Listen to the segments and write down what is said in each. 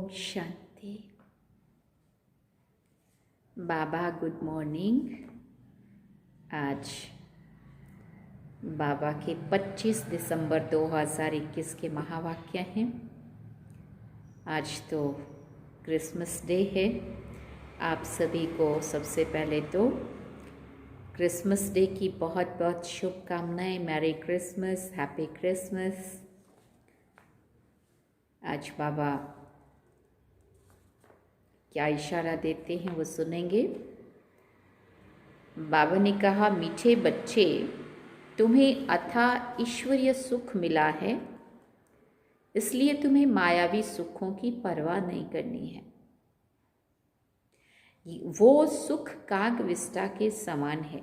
शांति। बाबा good morning. आज बाबा के 25 दिसंबर 2021 के महावाक्य हैं। आज तो क्रिसमस डे है। आप सभी को सबसे पहले तो क्रिसमस डे की बहुत बहुत शुभकामनाएं। Merry Christmas, happy Christmas. आज बाबा क्या इशारा देते हैं वो सुनेंगे। बाबा ने कहा, मीठे बच्चे, तुम्हें अथाह ईश्वरीय सुख मिला है, इसलिए तुम्हें मायावी सुखों की परवाह नहीं करनी है। वो सुख कागविष्टा के समान है।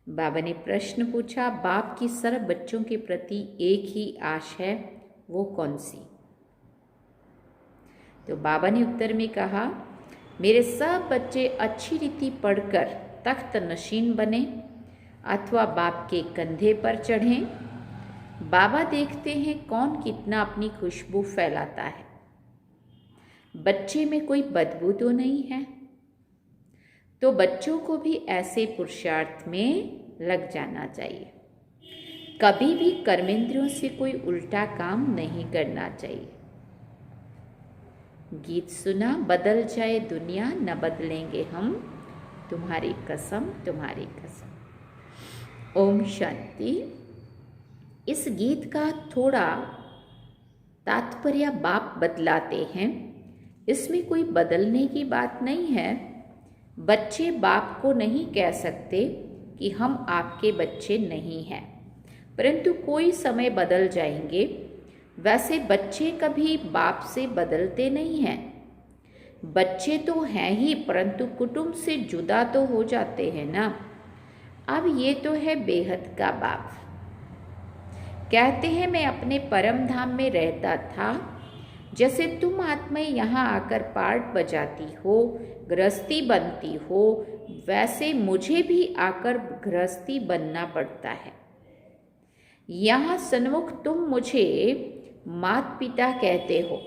बाबा ने प्रश्न पूछा, बाप की सर्व बच्चों के प्रति एक ही आश है, वो कौन सी? तो बाबा ने उत्तर में कहा, मेरे सब बच्चे अच्छी रीति पढ़कर तख्त नशीन बने अथवा बाप के कंधे पर चढ़ें। बाबा देखते हैं कौन कितना अपनी खुशबू फैलाता है। बच्चे में कोई बदबू तो नहीं है, तो बच्चों को भी ऐसे पुरुषार्थ में लग जाना चाहिए। कभी भी कर्मेंद्रियों से कोई उल्टा काम नहीं करना चाहिए। गीत सुना, बदल जाए दुनिया न बदलेंगे हम, तुम्हारी कसम तुम्हारी कसम। ओम शांति। इस गीत का थोड़ा तात्पर्य बाप बदलाते हैं। इसमें कोई बदलने की बात नहीं है। बच्चे बाप को नहीं कह सकते कि हम आपके बच्चे नहीं हैं, परंतु कोई समय बदल जाएंगे। वैसे बच्चे कभी बाप से बदलते नहीं हैं। बच्चे तो हैं ही, परंतु कुटुंब से जुदा तो हो जाते हैं ना। अब ये तो है बेहद का बाप। कहते हैं, मैं अपने परम धाम में रहता था। जैसे तुम आत्माएं यहाँ आकर पार्ट बजाती हो, गृहस्थी बनती हो, वैसे मुझे भी आकर गृहस्थी बनना पड़ता है। यहाँ सन्मुख तुम मुझे मात पिता कहते हो।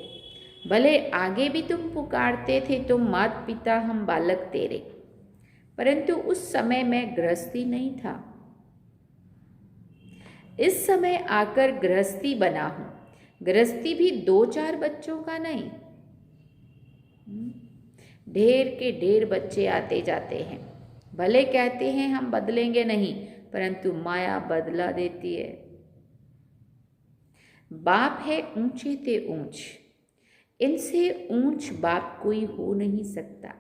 भले आगे भी तुम पुकारते थे, तुम मात पिता हम बालक तेरे, परंतु उस समय मैं गृहस्थी नहीं था। इस समय आकर गृहस्थी बना हूं। गृहस्थी भी 2-4 बच्चों का नहीं, ढेर के ढेर बच्चे आते जाते हैं। भले कहते हैं हम बदलेंगे नहीं, परंतु माया बदला देती है। बाप है ऊंचे ते ऊंच, इनसे ऊंच बाप कोई हो नहीं सकता।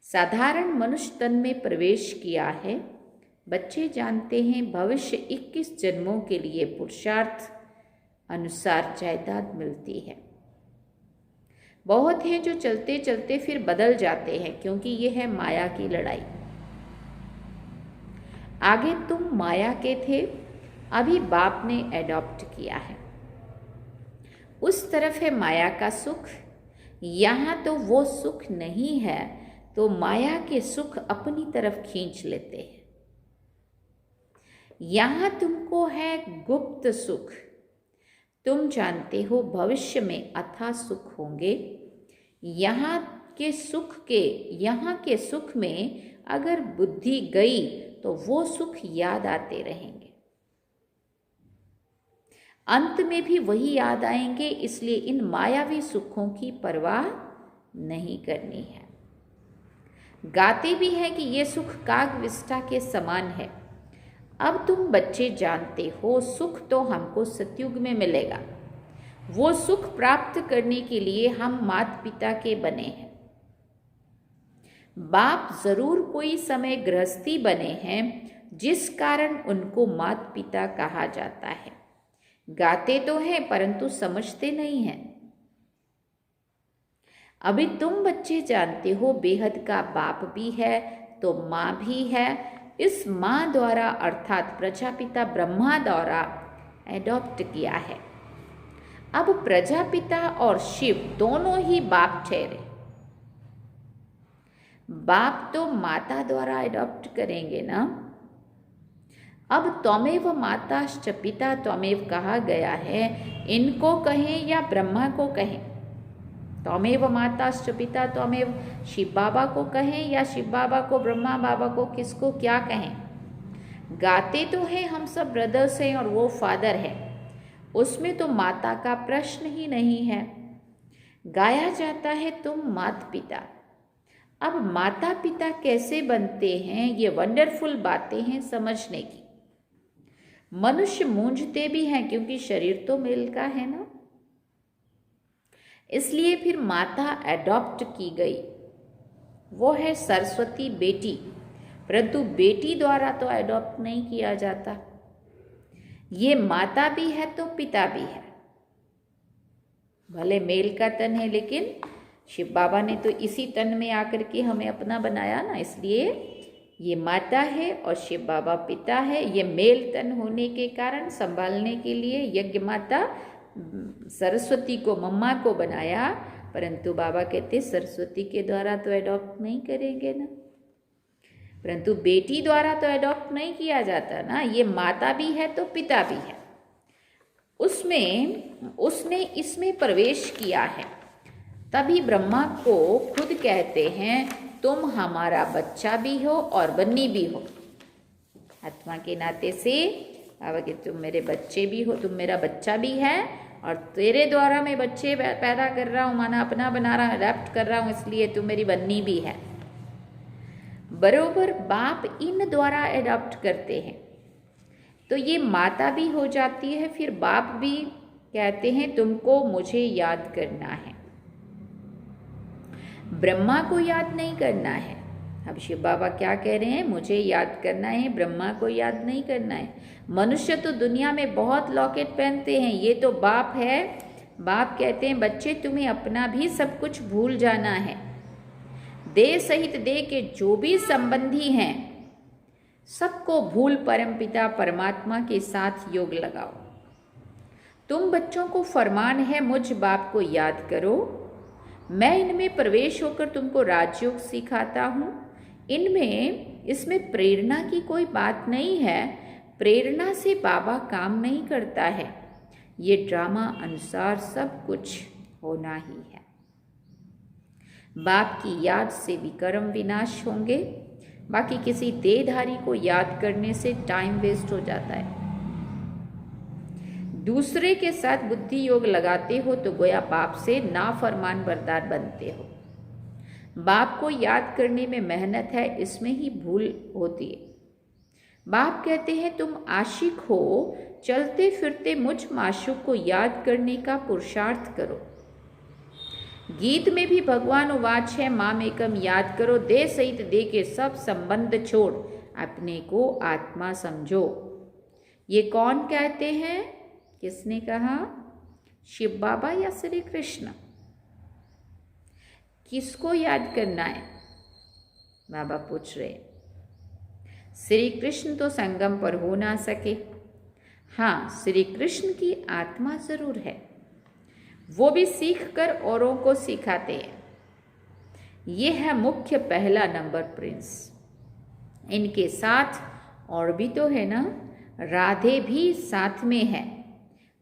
साधारण मनुष्य तन में प्रवेश किया है। बच्चे जानते हैं भविष्य 21 जन्मों के लिए पुरुषार्थ अनुसार जायदाद मिलती है। बहुत हैं जो चलते चलते फिर बदल जाते हैं, क्योंकि यह है माया की लड़ाई। आगे तुम माया के थे, अभी बाप ने एडॉप्ट किया है। उस तरफ है माया का सुख, यहाँ तो वो सुख नहीं है, तो माया के सुख अपनी तरफ खींच लेते हैं। यहाँ तुमको है गुप्त सुख। तुम जानते हो भविष्य में अथाह सुख होंगे। यहाँ के सुख में अगर बुद्धि गई तो वो सुख याद आते रहेंगे। अंत में भी वही याद आएंगे, इसलिए इन मायावी सुखों की परवाह नहीं करनी है। गाते भी हैं कि ये सुख कागविष्टा के समान है। अब तुम बच्चे जानते हो सुख तो हमको सतयुग में मिलेगा। वो सुख प्राप्त करने के लिए हम माता पिता के बने हैं। बाप जरूर कोई समय गृहस्थी बने हैं, जिस कारण उनको माता पिता कहा जाता है। गाते तो हैं, परंतु समझते नहीं हैं। अभी तुम बच्चे जानते हो बेहद का बाप भी है तो माँ भी है। इस माँ द्वारा अर्थात प्रजापिता ब्रह्मा द्वारा एडॉप्ट किया है। अब प्रजापिता और शिव दोनों ही बाप ठहरे। बाप तो माता द्वारा एडॉप्ट करेंगे ना। अब त्वमेव माताश्च पिता त्वमेव कहा गया है। इनको कहें या ब्रह्मा को कहें, त्वमेव माताश्च पिता त्वमेव, शिव बाबा को कहें या शिव बाबा को, ब्रह्मा बाबा को, किसको क्या कहें। गाते तो हैं हम सब ब्रदर्स हैं और वो फादर है, उसमें तो माता का प्रश्न ही नहीं है। गाया जाता है तुम माता पिता। अब माता पिता कैसे बनते हैं, ये वंडरफुल बातें हैं समझने की। मनुष्य मूंझते भी हैं क्योंकि शरीर तो मेल का है ना, इसलिए फिर माता एडॉप्ट की गई, वो है सरस्वती बेटी, परंतु बेटी द्वारा तो एडॉप्ट नहीं किया जाता। ये माता भी है तो पिता भी है, भले मेल का तन है, लेकिन शिव बाबा ने तो इसी तन में आकर के हमें अपना बनाया ना, इसलिए ये माता है और शिव बाबा पिता है। ये मेल तन होने के कारण संभालने के लिए यज्ञ माता सरस्वती को, मम्मा को बनाया, परंतु बाबा कहते सरस्वती के द्वारा तो एडॉप्ट नहीं करेंगे ना, परंतु बेटी द्वारा तो एडॉप्ट नहीं किया जाता ना। ये माता भी है तो पिता भी है, उसने इसमें प्रवेश किया है, तभी ब्रह्मा को खुद कहते हैं तुम हमारा बच्चा भी हो और बन्नी भी हो। आत्मा के नाते से बाबा के तुम मेरे बच्चे भी हो, तुम मेरा बच्चा भी है और तेरे द्वारा मैं बच्चे पैदा कर रहा हूँ, माना अपना बना रहा हूँ, अडैप्ट कर रहा हूँ, इसलिए तुम मेरी बन्नी भी है। बरोबर बाप इन द्वारा एडॉप्ट करते हैं तो ये माता भी हो जाती है, फिर बाप भी कहते हैं तुमको मुझे याद करना है। ब्रह्मा को याद नहीं करना है। अब शिव बाबा क्या कह रहे हैं, मुझे याद करना है, ब्रह्मा को याद नहीं करना है। मनुष्य तो दुनिया में बहुत लॉकेट पहनते हैं, ये तो बाप है। बाप कहते हैं बच्चे तुम्हें अपना भी सब कुछ भूल जाना है, देह सहित देह के जो भी संबंधी हैं सबको भूल परमपिता परमात्मा के साथ योग लगाओ। तुम बच्चों को फरमान है मुझ बाप को याद करो, मैं इनमें प्रवेश होकर तुमको राजयोग सिखाता हूँ। इसमें प्रेरणा की कोई बात नहीं है, प्रेरणा से बाबा काम नहीं करता है, ये ड्रामा अनुसार सब कुछ होना ही है। बाप की याद से विकर्म विनाश होंगे, बाकी किसी देहधारी को याद करने से टाइम वेस्ट हो जाता है। दूसरे के साथ बुद्धि योग लगाते हो तो गोया बाप से नाफरमान बरदार बनते हो। बाप को याद करने में मेहनत है, इसमें ही भूल होती है। बाप कहते हैं तुम आशिक हो, चलते फिरते मुझ माशूक को याद करने का पुरुषार्थ करो। गीत में भी भगवान उवाच है माम एकम याद करो, देह सहित देह के सब संबंध छोड़ अपने को आत्मा समझो। ये कौन कहते हैं, किसने कहा, शिव बाबा या श्री कृष्ण? किसको याद करना है, बाबा पूछ रहे। श्री कृष्ण तो संगम पर हो ना सके, हाँ श्री कृष्ण की आत्मा जरूर है, वो भी सीख कर औरों को सिखाते हैं। ये है मुख्य पहला नंबर प्रिंस। इनके साथ और भी तो है ना, राधे भी साथ में है,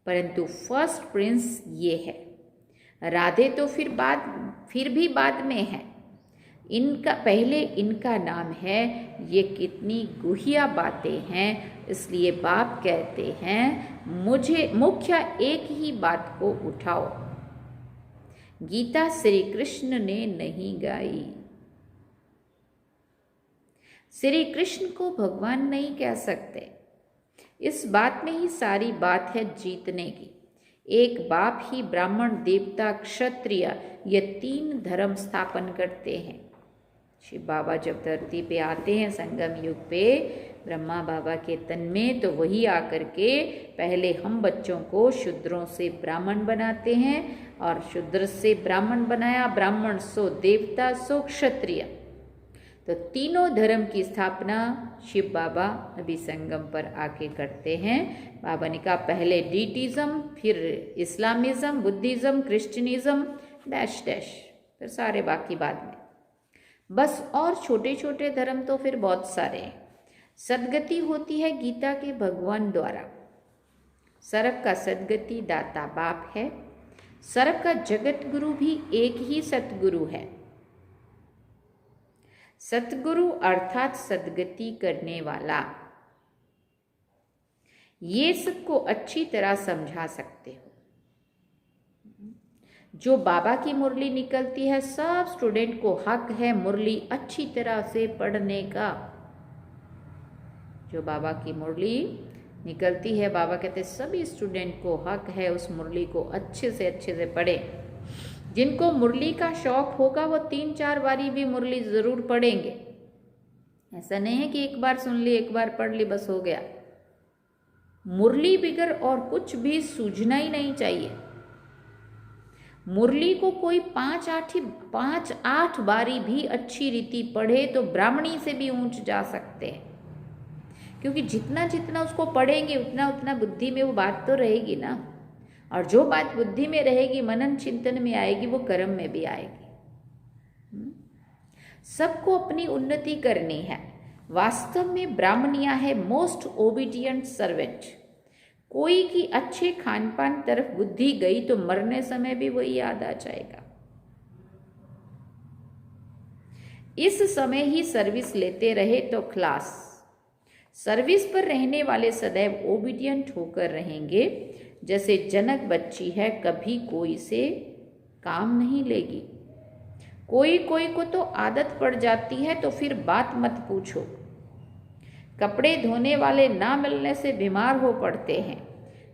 परंतु फर्स्ट प्रिंस ये है। राधे तो फिर भी बाद में है, इनका पहले इनका नाम है। ये कितनी गुहिया बातें हैं, इसलिए बाप कहते हैं मुझे मुख्य एक ही बात को उठाओ। गीता श्री कृष्ण ने नहीं गाई, श्री कृष्ण को भगवान नहीं कह सकते। इस बात में ही सारी बात है जीतने की। एक बाप ही ब्राह्मण देवता क्षत्रिय ये तीन धर्म स्थापन करते हैं। शिव बाबा जब धरती पे आते हैं संगम युग पे ब्रह्मा बाबा के तन में, तो वही आकर के पहले हम बच्चों को शूद्रों से ब्राह्मण बनाते हैं, और शूद्र से ब्राह्मण बनाया, ब्राह्मण सो देवता सो क्षत्रिय, तो तीनों धर्म की स्थापना शिव बाबा अभी संगम पर आके करते हैं। बाबा ने कहा पहले डीटिज्म, फिर Islamism, Buddhism, Christianism, dash dash, फिर सारे बाकी बाद में बस। और छोटे छोटे धर्म तो फिर बहुत सारे हैं। सदगति होती है गीता के भगवान द्वारा। सर्व का सदगति दाता बाप है, सर्व का जगत गुरु भी एक ही सतगुरु है। सतगुरु अर्थात सद्गति करने वाला। ये सबको अच्छी तरह समझा सकते हो। जो बाबा की मुरली निकलती है, सब स्टूडेंट को हक है मुरली अच्छी तरह से पढ़ने का। जो बाबा की मुरली निकलती है, बाबा कहते हैं सभी स्टूडेंट को हक है उस मुरली को अच्छे से पढ़े। जिनको मुरली का शौक होगा वो 3-4 बारी भी मुरली जरूर पढ़ेंगे। ऐसा नहीं है कि एक बार सुन ली, एक बार पढ़ ली, बस हो गया। मुरली बिगर और कुछ भी सूझना ही नहीं चाहिए। मुरली को कोई 5-8 बारी भी अच्छी रीति पढ़े तो ब्राह्मणी से भी ऊंच जा सकते हैं, क्योंकि जितना जितना उसको पढ़ेंगे उतना उतना बुद्धि में वो बात तो रहेगी ना। और जो बात बुद्धि में रहेगी, मनन चिंतन में आएगी, वो कर्म में भी आएगी। सबको अपनी उन्नति करनी है। वास्तव में ब्राह्मणिया है मोस्ट ओबीडियंट सर्वेंट। कोई की अच्छे खान पान तरफ बुद्धि गई तो मरने समय भी वही याद आ जाएगा। इस समय ही सर्विस लेते रहे तो खलास। सर्विस पर रहने वाले सदैव ओबीडियंट होकर रहेंगे। जैसे जनक बच्ची है, कभी कोई से काम नहीं लेगी। कोई कोई को तो आदत पड़ जाती है तो फिर बात मत पूछो। कपड़े धोने वाले ना मिलने से बीमार हो पड़ते हैं,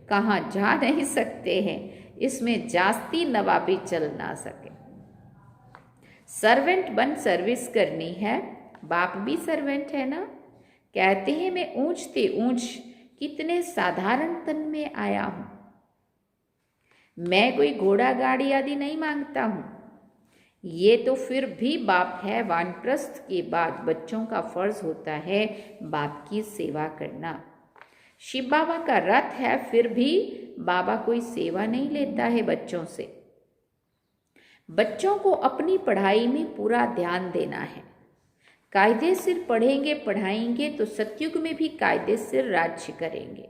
कहाँ जा नहीं सकते हैं। इसमें जास्ती नवाबी चल ना सके। सर्वेंट बन सर्विस करनी है। बाप भी सर्वेंट है ना। कहते हैं मैं ऊंचते ऊंच कितने साधारण तन में आया हूं। मैं कोई घोड़ा गाड़ी आदि नहीं मांगता हूं। ये तो फिर भी बाप है। वानप्रस्थ के बाद बच्चों का फर्ज होता है बाप की सेवा करना। शिव बाबा का रथ है, फिर भी बाबा कोई सेवा नहीं लेता है बच्चों से। बच्चों को अपनी पढ़ाई में पूरा ध्यान देना है। कायदे से पढ़ेंगे पढ़ाएंगे तो सतयुग में भी कायदे से राज्य करेंगे।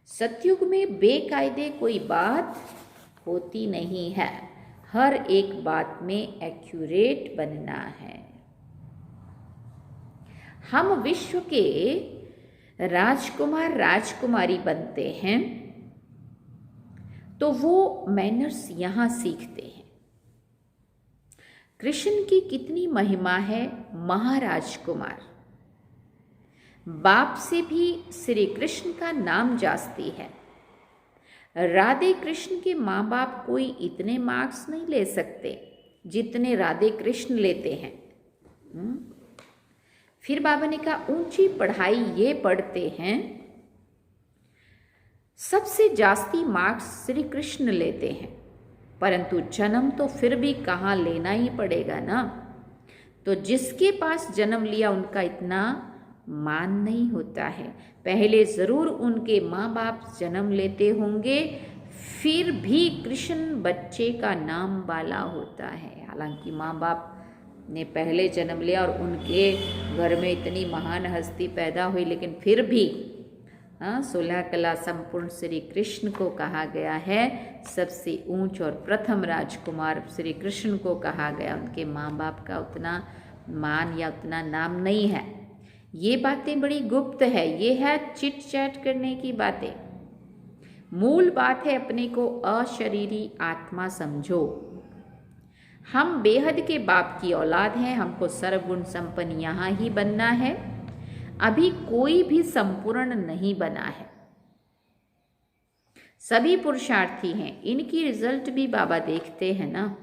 सतयुग में बेकायदे कोई बात होती नहीं है। हर एक बात में एक्यूरेट बनना है। हम विश्व के राजकुमार राजकुमारी बनते हैं तो वो मैनर्स यहां सीखते हैं। कृष्ण की कितनी महिमा है। महाराजकुमार बाप से भी श्री कृष्ण का नाम जास्ती है। राधे कृष्ण के माँ बाप कोई इतने मार्क्स नहीं ले सकते जितने राधे कृष्ण लेते हैं। फिर बाबा ने कहा ऊंची पढ़ाई ये पढ़ते हैं, सबसे जास्ती मार्क्स श्री कृष्ण लेते हैं, परंतु जन्म तो फिर भी कहाँ लेना ही पड़ेगा ना। तो जिसके पास जन्म लिया उनका इतना मान नहीं होता है। पहले जरूर उनके माँ बाप जन्म लेते होंगे, फिर भी कृष्ण बच्चे का नाम वाला होता है। हालांकि माँ बाप ने पहले जन्म लिया और उनके घर में इतनी महान हस्ती पैदा हुई, लेकिन फिर भी 16 कला संपूर्ण श्री कृष्ण को कहा गया है। सबसे ऊंच और प्रथम राजकुमार श्री कृष्ण को कहा गया। उनके माँ बाप का उतना मान या उतना नाम नहीं है। ये बातें बड़ी गुप्त है। ये है चिट चैट करने की बातें। मूल बात है अपने को अशरीरी आत्मा समझो। हम बेहद के बाप की औलाद हैं। हमको सर्वगुण संपन्न यहाँ ही बनना है। अभी कोई भी संपूर्ण नहीं बना है। सभी पुरुषार्थी हैं। इनकी रिजल्ट भी बाबा देखते हैं ना।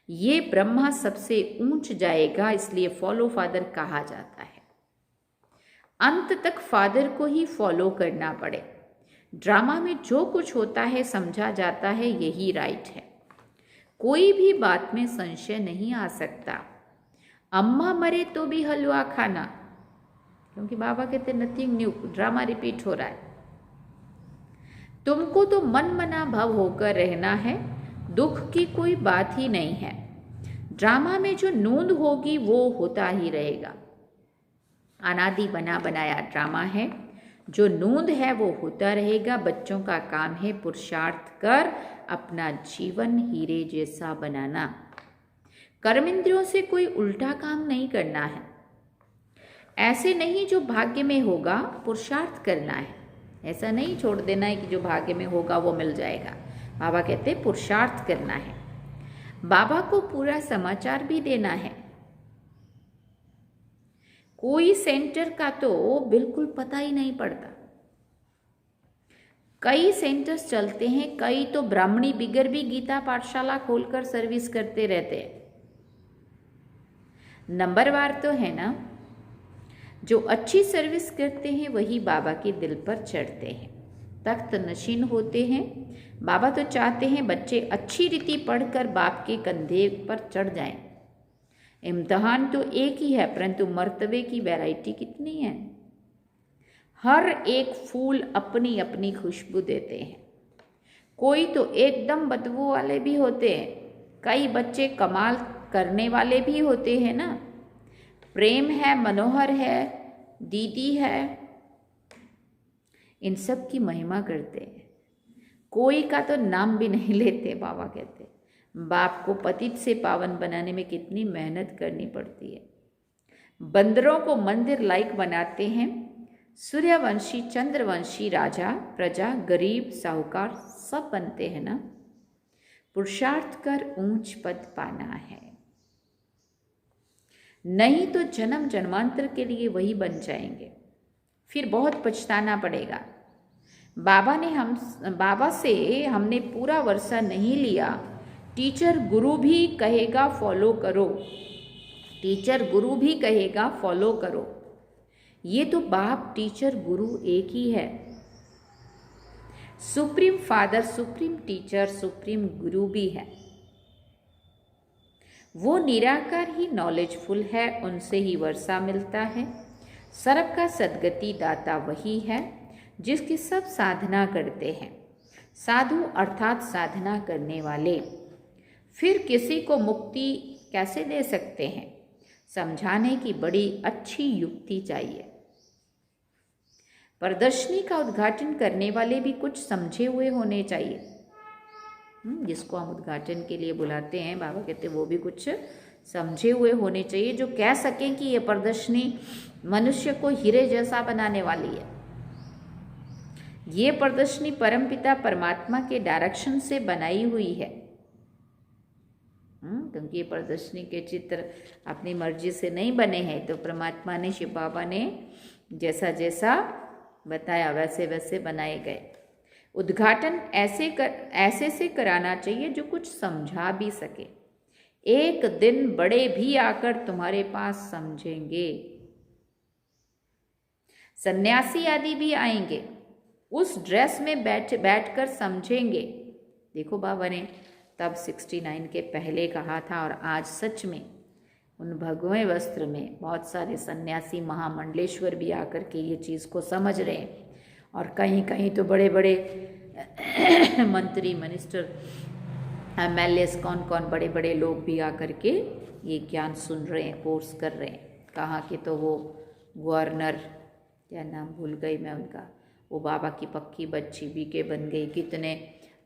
ये ब्रह्मा सबसे ऊंच जाएगा, इसलिए फॉलो फादर कहा जाता है। अंत तक फादर को ही फॉलो करना पड़े। ड्रामा में जो कुछ होता है समझा जाता है यही राइट है। कोई भी बात में संशय नहीं आ सकता। अम्मा मरे तो भी हलवा खाना, क्योंकि बाबा कहते नथिंग न्यू, ड्रामा रिपीट हो रहा है। तुमको तो मन मना भव होकर रहना है। दुख की कोई बात ही नहीं है। ड्रामा में जो नूंद होगी वो होता ही रहेगा। अनादि बना बनाया ड्रामा है। जो नूंद है वो होता रहेगा। बच्चों का काम है पुरुषार्थ कर अपना जीवन हीरे जैसा बनाना। कर्मेंद्रियों से कोई उल्टा काम नहीं करना है। ऐसे नहीं जो भाग्य में होगा पुरुषार्थ करना है। ऐसा नहीं छोड़ देना है कि जो भाग्य में होगा वो मिल जाएगा। बाबा कहते हैं पुरुषार्थ करना है। बाबा को पूरा समाचार भी देना है। कोई सेंटर का तो बिल्कुल पता ही नहीं पड़ता। कई सेंटर्स चलते हैं, कई तो ब्राह्मणी बिगर भी गीता पाठशाला खोलकर सर्विस करते रहते हैं। नंबरवार तो है ना, जो अच्छी सर्विस करते हैं वही बाबा के दिल पर चढ़ते हैं, तख्त नशीन होते हैं। बाबा तो चाहते हैं बच्चे अच्छी रीति पढ़कर बाप के कंधे पर चढ़ जाएं। इम्तिहान तो एक ही है, परंतु मर्तबे की वैरायटी कितनी है। हर एक फूल अपनी अपनी खुशबू देते हैं। कोई तो एकदम बदबू वाले भी होते हैं, कई बच्चे कमाल करने वाले भी होते हैं ना। प्रेम है, मनोहर है, दीदी है, इन सब की महिमा करते हैं। कोई का तो नाम भी नहीं लेते। बाबा कहते बाप को पतित से पावन बनाने में कितनी मेहनत करनी पड़ती है। बंदरों को मंदिर लायक बनाते हैं। सूर्यवंशी, चंद्रवंशी, राजा, प्रजा, गरीब, साहूकार सब बनते हैं ना। पुरुषार्थ कर ऊंच पद पाना है, नहीं तो जन्म जन्मांतर के लिए वही बन जाएंगे, फिर बहुत पछताना पड़ेगा। बाबा से हमने पूरा वर्षा नहीं लिया। टीचर गुरु भी कहेगा फॉलो करो, टीचर गुरु भी कहेगा फॉलो करो। ये तो बाप टीचर गुरु एक ही है। Supreme father, supreme teacher, supreme गुरु भी है। वो निराकार ही नॉलेजफुल है, उनसे ही वर्षा मिलता है। सर्व का सद्गति दाता वही है जिसकी सब साधना करते हैं। साधु अर्थात साधना करने वाले फिर किसी को मुक्ति कैसे दे सकते हैं, समझाने की बड़ी अच्छी युक्ति चाहिए। प्रदर्शनी का उद्घाटन करने वाले भी कुछ समझे हुए होने चाहिए। जिसको हम उद्घाटन के लिए बुलाते हैं, बाबा कहते हैं वो भी कुछ समझे हुए होने चाहिए, जो कह सकें कि ये प्रदर्शनी मनुष्य को हीरे जैसा बनाने वाली है। ये प्रदर्शनी परमपिता परमात्मा के डायरेक्शन से बनाई हुई है। क्योंकि ये प्रदर्शनी के चित्र अपनी मर्जी से नहीं बने हैं, तो परमात्मा ने, शिव बाबा ने जैसा जैसा बताया वैसे वैसे बनाए गए। उद्घाटन ऐसे से कराना चाहिए जो कुछ समझा भी सके। एक दिन बड़े भी आकर तुम्हारे पास समझेंगे। सन्यासी आदि भी आएंगे, उस ड्रेस में बैठकर समझेंगे। देखो बाबा ने तब 69 के पहले कहा था, और आज सच में उन भगवे वस्त्र में बहुत सारे सन्यासी महामंडलेश्वर भी आकर के ये चीज़ को समझ रहे हैं। और कहीं कहीं तो बड़े बड़े मंत्री, मिनिस्टर, MLAs, कौन कौन बड़े बड़े लोग भी आकर के ये ज्ञान सुन रहे हैं, कोर्स कर रहे हैं। कहाँ के तो वो गवर्नर, क्या नाम भूल गई मैं उनका, वो बाबा की पक्की बच्ची BK बन गई। कितने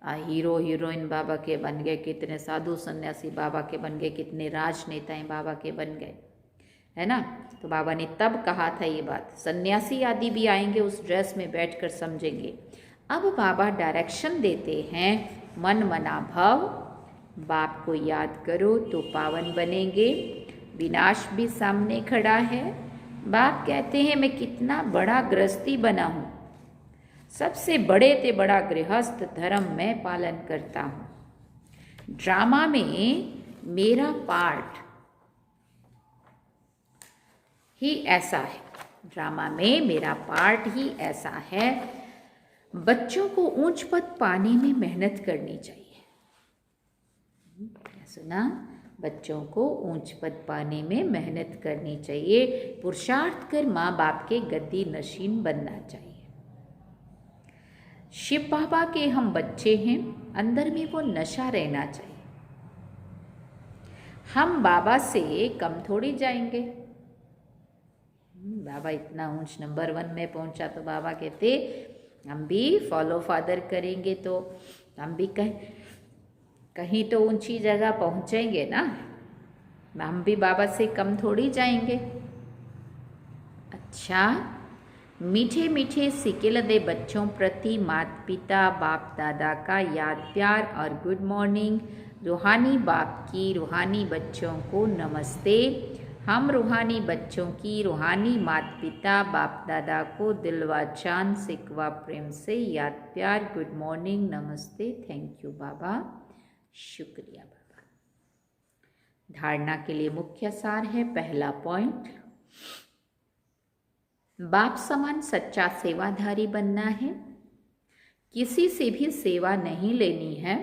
हीरो हीरोइन बाबा के बन गए, कितने साधु सन्यासी बाबा के बन गए, कितने राजनेताएं बाबा के बन गए, है ना। तो बाबा ने तब कहा था ये बात, सन्यासी आदि भी आएंगे, उस ड्रेस में बैठकर समझेंगे। अब बाबा डायरेक्शन देते हैं, मन मना भव, बाप को याद करो तो पावन बनेंगे। विनाश भी सामने खड़ा है। बाप कहते हैं मैं कितना बड़ा गृहस्थी बना हूँ, सबसे बड़े ते बड़ा गृहस्थ धर्म मैं पालन करता हूँ। ड्रामा में मेरा पार्ट ही ऐसा है, ड्रामा में मेरा पार्ट ही ऐसा है। बच्चों को ऊंच पद पाने में मेहनत करनी चाहिए। सुना, बच्चों को ऊंच पद पाने में मेहनत करनी चाहिए। पुरुषार्थ कर माँ बाप के गद्दी नशीन बनना चाहिए। शिव बाबा के हम बच्चे हैं, अंदर में वो नशा रहना चाहिए। हम बाबा से कम थोड़ी जाएंगे। बाबा इतना ऊंच नंबर 1 में पहुंचा तो बाबा कहते हम भी फॉलो फादर करेंगे तो हम भी कहीं तो ऊंची जगह पहुंचेंगे ना, हम भी बाबा से कम थोड़ी जाएंगे। अच्छा, मीठे मीठे सिकिल दे बच्चों प्रति माता पिता बाप दादा का याद प्यार और गुड मॉर्निंग। रूहानी बाप की रूहानी बच्चों को नमस्ते। हम रूहानी बच्चों की रूहानी माता पिता बाप दादा को दिलवा चांद सिकवा प्रेम से याद प्यार गुड मॉर्निंग नमस्ते। थैंक यू बाबा, शुक्रिया बाबा। धारणा के लिए मुख्य सार है, पहला पॉइंट, बाप समान सच्चा सेवाधारी बनना है, किसी से भी सेवा नहीं लेनी है,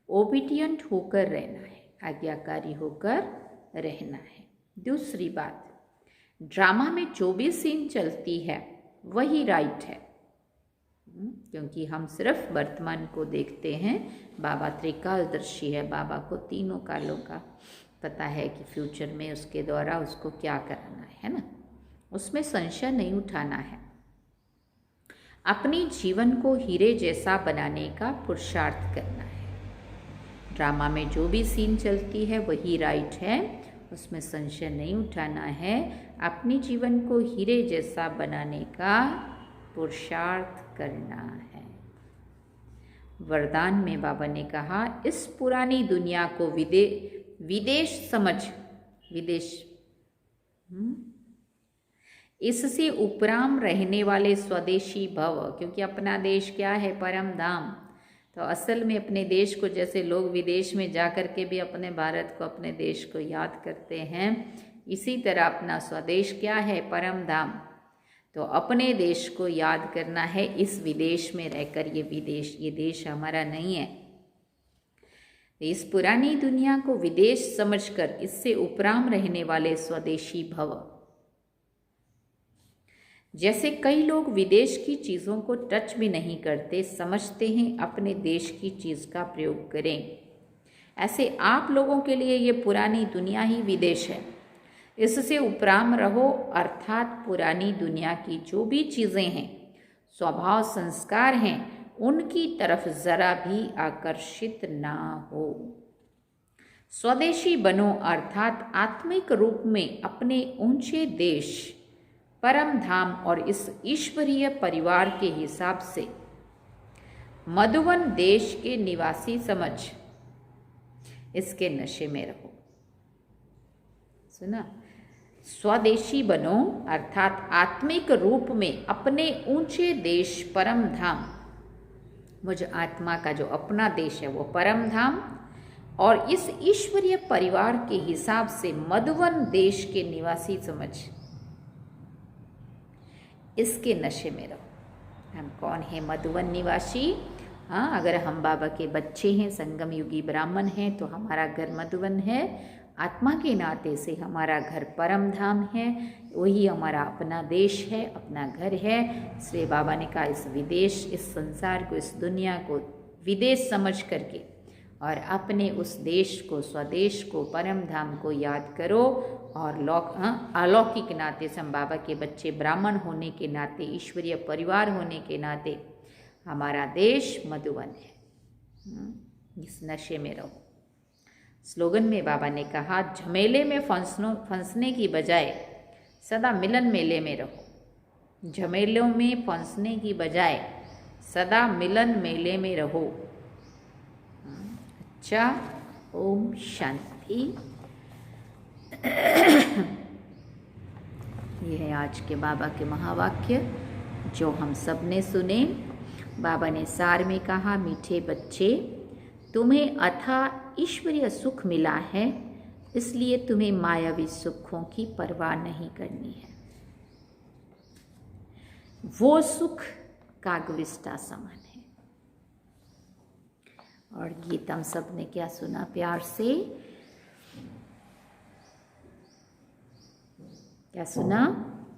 ओबीडियंट होकर रहना है, आज्ञाकारी होकर रहना है। दूसरी बात, ड्रामा में जो भी सीन चलती है वही राइट है, क्योंकि हम सिर्फ वर्तमान को देखते हैं। बाबा त्रिकालदर्शी है, बाबा को तीनों कालों का पता है कि फ्यूचर में उसके द्वारा उसको क्या कराना है ना, उसमें संशय नहीं उठाना है। अपनी जीवन को हीरे जैसा बनाने का पुरुषार्थ करना है। ड्रामा में जो भी सीन चलती है वही राइट है, उसमें संशय नहीं उठाना है। अपनी जीवन को हीरे जैसा बनाने का पुरुषार्थ करना है। वरदान में बाबा ने कहा, इस पुरानी दुनिया को विदेश समझ, विदेश इससे उपराम रहने वाले स्वदेशी भव, क्योंकि अपना देश क्या है, परम धाम। तो असल में अपने देश को, जैसे लोग विदेश में जा कर के भी अपने भारत को, अपने देश को याद करते हैं, इसी तरह अपना स्वदेश क्या है, परम धाम। तो अपने देश को याद करना है इस विदेश में रहकर। ये देश हमारा नहीं है। इस पुरानी दुनिया को विदेश समझकर इससे उपराम रहने वाले स्वदेशी भव। जैसे कई लोग विदेश की चीज़ों को टच भी नहीं करते, समझते हैं अपने देश की चीज़ का प्रयोग करें, ऐसे आप लोगों के लिए ये पुरानी दुनिया ही विदेश है। इससे उपराम रहो, अर्थात पुरानी दुनिया की जो भी चीज़ें हैं, स्वभाव संस्कार हैं, उनकी तरफ ज़रा भी आकर्षित ना हो। स्वदेशी बनो, अर्थात आत्मिक रूप में अपने ऊंचे देश, परम धाम और इस ईश्वरीय परिवार के हिसाब से मधुवन देश के निवासी समझ इसके नशे में रहो। सुना, स्वदेशी बनो अर्थात आत्मिक रूप में अपने ऊंचे देश परम धाम, मुझ आत्मा का जो अपना देश है वो परम धाम, और इस ईश्वरीय परिवार के हिसाब से मधुवन देश के निवासी समझ इसके नशे में रहो। हम कौन है मधुवन निवासी? हाँ, अगर हम बाबा के बच्चे हैं, संगम युगी ब्राह्मण हैं, तो हमारा घर मधुवन है। आत्मा के नाते से हमारा घर परम धाम है, वही हमारा अपना देश है, अपना घर है। इसलिए बाबा ने कहा, इस विदेश, इस संसार को, इस दुनिया को विदेश समझ करके और अपने उस देश को, स्वदेश को, परम धाम को याद करो। और अलौकिक नाते से हम बाबा के बच्चे, ब्राह्मण होने के नाते, ईश्वरीय परिवार होने के नाते हमारा देश मधुवन है। इस नशे में रहो। स्लोगन में बाबा ने कहा, झमेले में फंसने की बजाय सदा मिलन मेले में रहो। झमेलों में फंसने की बजाय सदा मिलन मेले में रहो। अच्छा, ओम शांति। ये है आज के बाबा के महावाक्य जो हम सब ने सुने। बाबा ने सार में कहा, मीठे बच्चे, तुम्हें अथाह ईश्वरीय सुख मिला है, इसलिए तुम्हें मायावी सुखों की परवाह नहीं करनी है। वो सुख कागविष्टा समान है। और गीत हम सब ने क्या सुना प्यार से? क्या सुना?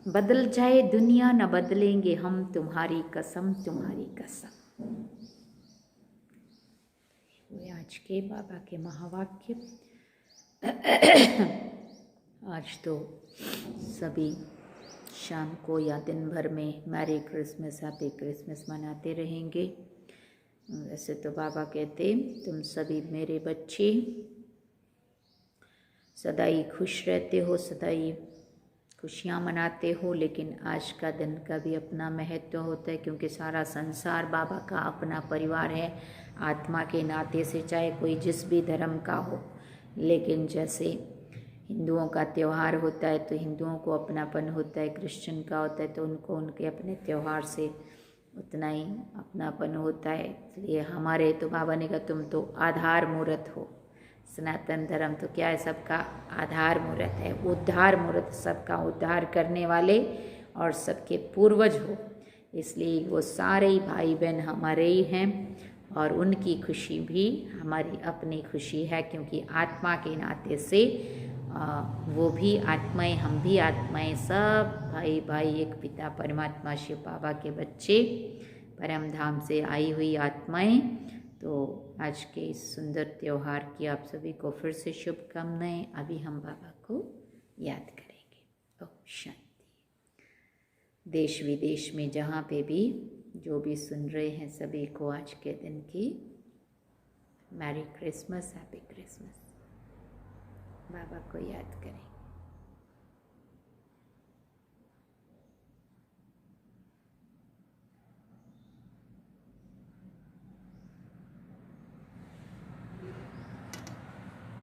बदल जाए दुनिया न बदलेंगे हम, तुम्हारी कसम तुम्हारी कसम। ये आज के बाबा के महावाक्य। आज तो सभी शाम को या दिन भर में मैरी क्रिसमस हैप्पी क्रिसमस मनाते रहेंगे। वैसे तो बाबा कहते तुम सभी मेरे बच्चे सदाई खुश रहते हो, सदाई खुशियाँ मनाते हो, लेकिन आज का दिन का भी अपना महत्व होता है क्योंकि सारा संसार बाबा का अपना परिवार है आत्मा के नाते से, चाहे कोई जिस भी धर्म का हो। लेकिन जैसे हिंदुओं का त्यौहार होता है तो हिंदुओं को अपनापन होता है, क्रिश्चियन का होता है तो उनको उनके अपने त्यौहार से उतना ही अपनापन होता है। इसलिए हमारे तो बाबा ने कहा तुम तो आधार मूर्त हो। सनातन धर्म तो क्या है, सबका आधार मूर्त है, उद्धार मूर्त, सबका उद्धार करने वाले और सबके पूर्वज हो। इसलिए वो सारे ही भाई बहन हमारे ही हैं और उनकी खुशी भी हमारी अपनी खुशी है क्योंकि आत्मा के नाते से वो भी आत्माएं, हम भी आत्माएं, सब भाई भाई एक पिता परमात्मा शिव बाबा के बच्चे, परम धाम से आई हुई आत्माएं। तो आज के इस सुंदर त्यौहार की आप सभी को फिर से शुभकामनाएं। अभी हम बाबा को याद करेंगे। ओम शांति। देश विदेश में जहाँ पे भी जो भी सुन रहे हैं सभी को आज के दिन की मैरी क्रिसमस, हैप्पी क्रिसमस। बाबा को याद करें।